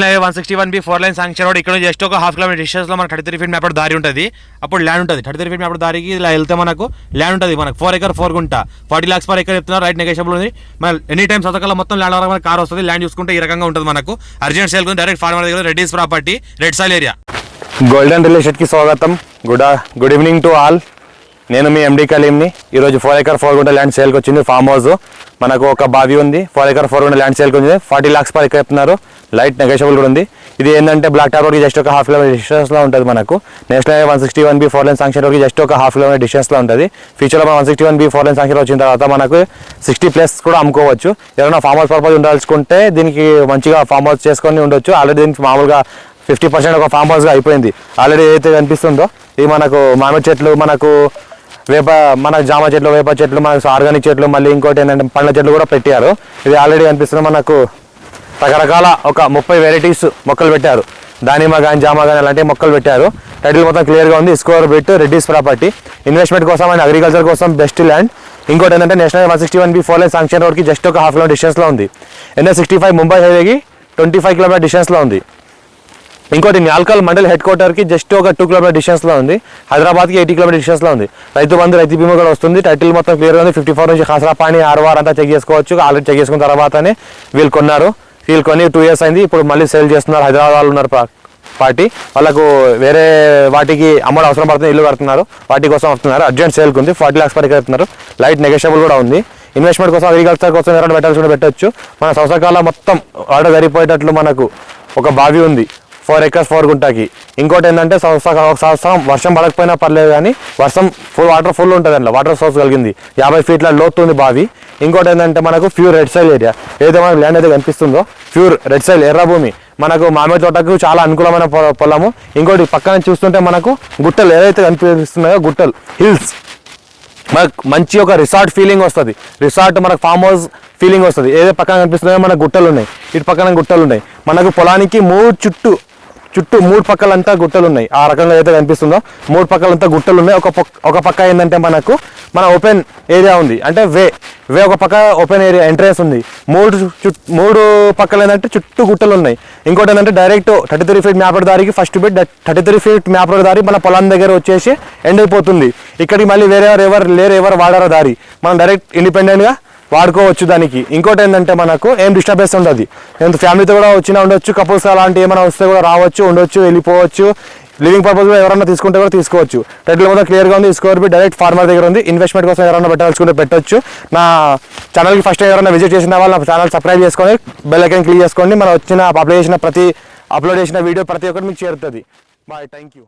161B 4 line sanction road ఇక్కడ just ఒక half kilometre distance లో మనకు 33 ఫీట్ మ్యాప్ దారి ఉంటుంది. అప్పుడు ల్యాండ్ ఉంటుంది. 33 ఫీట్ మ్యాప్ దారికి ఇలా వెళ్తే మనకు ల్యాండ్ ఉంటుంది. మనకు 4 ఎకర్ 4 గుంట 40 lakhs పర్ ఎకర్ చెప్తున్నారు. రైట్ నెగోషియబుల్ ఉంది. మన ఎనీ టైం సతకాల మొత్తం ల్యాండ్ వరకు మనకు కార్ వస్తుంది. ల్యాండ్ చూసుకుంటే ఈ రకంగా ఉంటుంది. మనకు అర్జెంట్ సేల్ డైరెక్ట్ ఫార్మర్ దగ్గర Reddy's property red soil area. Golden real ఎస్టేట్కి స్వాగతం. Good evening to all. నేను మీ ఎండి కలీంని. ఈరోజు 4 ఎకర్ 4 గుంట ల్యాండ్ సేల్కి వచ్చింది. ఫామ్ హౌస్ మనకు ఒక బావి ఉంది. 4 ఎకర్ 4 గుంట ల్యాండ్ సేల్కి వచ్చింది. 40 lakhs పర్ ఎకర్ చెప్తున్నారు. లైట్ నెగోషియబుల్ కూడా ఉంది. ఇది ఏంటంటే బ్లాక్ టాప్ రోడ్కి జస్ట్ ఒక హాఫ్ కిలోమీటర్ డిస్టెన్స్లో ఉంటుంది. మనకు national highway 161B 4 line sanction రోడ్కి జస్ట్ ఒక హాఫ్ కిలోమీటర్ డిస్టెన్స్లో ఉంటుంది. ఫ్యూచర్లో మనం 161B 4 లైన్ శాంక్షన్ వచ్చిన తర్వాత మనకు 60+ కూడా అమ్ముకోవచ్చు. ఎవరైనా ఫామ్ హౌస్ పర్పస్ ఉండాల్సుకుంటే దీనికి మంచిగా ఫామ్ హౌస్ చేసుకొని ఉండొచ్చు. ఆల్రెడీ దీనికి మామూలుగా 50% ఒక ఫామ్ హౌస్గా అయిపోయింది. ఆల్రెడీ ఏదైతే కనిపిస్తుందో ఇది మనకు మామిడి చెట్లు, మనకు మన జామ చెట్లు, వేప చెట్లు, మనకు ఆర్గానిక్ చెట్లు, మళ్ళీ ఇంకోటి ఏంటంటే పండ్ల చెట్లు కూడా పెట్టారు. ఇది ఆల్రెడీ కనిపిస్తుంది. మనకు రకరకాల ఒక 30 వెరైటీస్ మొక్కలు పెట్టారు. దానిమ్మ కానీ జామ కానీ అలాంటి మొక్కలు పెట్టారు. టైటిల్ మొత్తం క్లియర్గా ఉంది. స్కోర్ బిట్ రెడ్డీస్ ప్రాపర్టీ. ఇన్వెస్ట్మెంట్ కోసం అండ్ అగ్రికల్చర్ కోసం బెస్ట్ ల్యాండ్. ఇంకోటి ఏంటంటే నేషనల్ 161B 4 లైన్ శాంక్షన్ రోడ్కి జస్ట్ ఒక హాఫ్ కిలోమీటర్ డిస్టెన్స్లో ఉంది. NH65 ముంబై హైవేకి 25 కిలోమీటర్ డిస్టెన్స్లో ఉంది. ఇంకోటి న్యాల్కల్ మండల్ హెడ్ క్వార్టర్కి జస్ట్ ఒక 2 కిలోమీటర్ డిస్టెన్స్లో ఉంది. హైదరాబాద్కి 80 కిలోమీటర్ డిస్టెన్స్లో ఉంది. రైతు బంధు రైతు బీమా కూడా వస్తుంది. టైటిల్ మొత్తం క్లియర్గా ఉంది. 54 నుంచి ఖాసరా పాణి ఆర్వార్ అంతా చెక్ చేసుకోవచ్చు. ఆల్రెడీ చెక్ చేసుకున్న తర్వాతనే వీళ్ళు కొన్నారు. వీళ్ళు కొని 2 years అయింది. ఇప్పుడు మళ్ళీ సేల్ చేస్తున్నారు. హైదరాబాద్లో ఉన్నారు పార్టీ. వాళ్ళకు వేరే వాటికి అమ్మడం అవసరం పడుతుంది. ఇల్లు కడుతున్నారు. వాటి కోసం వస్తున్నారు. అర్జెంట్ సేల్కి ఉంది. 40 lakhs పర్ ఎకర్ చెప్తున్నారు. లైట్ నెగోషియబుల్ కూడా ఉంది. ఇన్వెస్ట్మెంట్ కోసం అగ్రికల్చర్ కోసం ఎవరైనా పెట్టాల్సి పెట్టచ్చు. మన సంవత్సరకాలం మొత్తం ఆర్డర్ సరిపోయేటట్లు మనకు ఒక బావి ఉంది 4 ఎకర్స్ 4 గుంటకి. ఇంకోటి ఏంటంటే సంవత్సరం వర్షం పడకపోయినా పర్లేదు కానీ వర్షం వాటర్ ఫుల్ ఉంటుంది. అందులో వాటర్ సోర్స్ కలిగింది. 50 ఫీట్ల లోతు ఉంది బావి. ఇంకోటి ఏంటంటే మనకు ప్యూర్ రెడ్ సాయిల్ ఏరియా. ఏదైతే మనకు ల్యాండ్ అయితే కనిపిస్తుందో ప్యూర్ రెడ్ సాయిల్ ఎర్ర భూమి. మనకు మామిడి తోటకు చాలా అనుకూలమైన పొలము. ఇంకోటి పక్కన చూస్తుంటే మనకు గుట్టలు ఏదైతే కనిపిస్తున్నాయో గుట్టలు హిల్స్. మనకు మంచి ఒక రిసార్ట్ ఫీలింగ్ వస్తుంది. రిసార్ట్ మనకు ఫామ్ హౌస్ ఫీలింగ్ వస్తుంది. ఏదో పక్కన కనిపిస్తున్నాయో మనకు గుట్టలు ఉన్నాయి. ఇటు పక్కన గుట్టలు ఉన్నాయి. మనకు పొలానికి చుట్టూ 3 పక్కలంతా గుట్టలు ఉన్నాయి. ఆ రకంగా ఏదైతే కనిపిస్తుందో 3 పక్కలంతా గుట్టలు ఉన్నాయి. ఒక పక్క ఏంటంటే మనకు మన ఓపెన్ ఏరియా ఉంది. అంటే వే ఒక పక్క ఓపెన్ ఏరియా ఎంట్రెన్స్ ఉంది. 3 పక్కలు ఏంటంటే చుట్టూ గుట్టలు ఉన్నాయి. ఇంకోటి ఏంటంటే డైరెక్ట్ 33 ఫీట్ మ్యాప్ దారికి ఫస్ట్ బిట్ 33 ఫీట్ మ్యాప్ దారి మన పొలం దగ్గర వచ్చేసి ఎండ్ అయిపోతుంది. ఇక్కడికి మళ్ళీ ఎవరు వాడారో దారి మనం డైరెక్ట్ ఇండిపెండెంట్గా వాడుకోవచ్చు దానికి. ఇంకోటి ఏంటంటే మనకు ఏం డిస్టర్బెన్స్ ఉండదు. ఎంత ఫ్యామిలీతో కూడా వచ్చినా ఉండొచ్చు. కపుల్స్ అలాంటి ఏమైనా వస్తే కూడా రావచ్చు, ఉండొచ్చు, వెళ్ళిపోవచ్చు. లివింగ్ పర్పస్ కూడా ఎవరైనా తీసుకుంటే కూడా తీసుకోవచ్చు. టైటిల్ మొత్తం క్లియర్గా ఉంది. స్కోర్ బి డైరెక్ట్ ఫార్మర్ దగ్గర ఉంది. ఇన్వెస్ట్మెంట్ కోసం ఎవరైనా పెట్టాల్సుకుంటే పెట్టొచ్చు. నా ఛానల్కి ఫస్ట్ ఎవరైనా విజిట్ చేసిన వాళ్ళు నా ఛానల్ సబ్స్క్రైబ్ చేసుకొని బెల్ ఐకాన్ క్లిక్ చేసుకోండి. మనం అప్లోడ్ చేసిన వీడియో ప్రతి ఒక్కటి మీకు చేరుతుంది. Bye, thank you.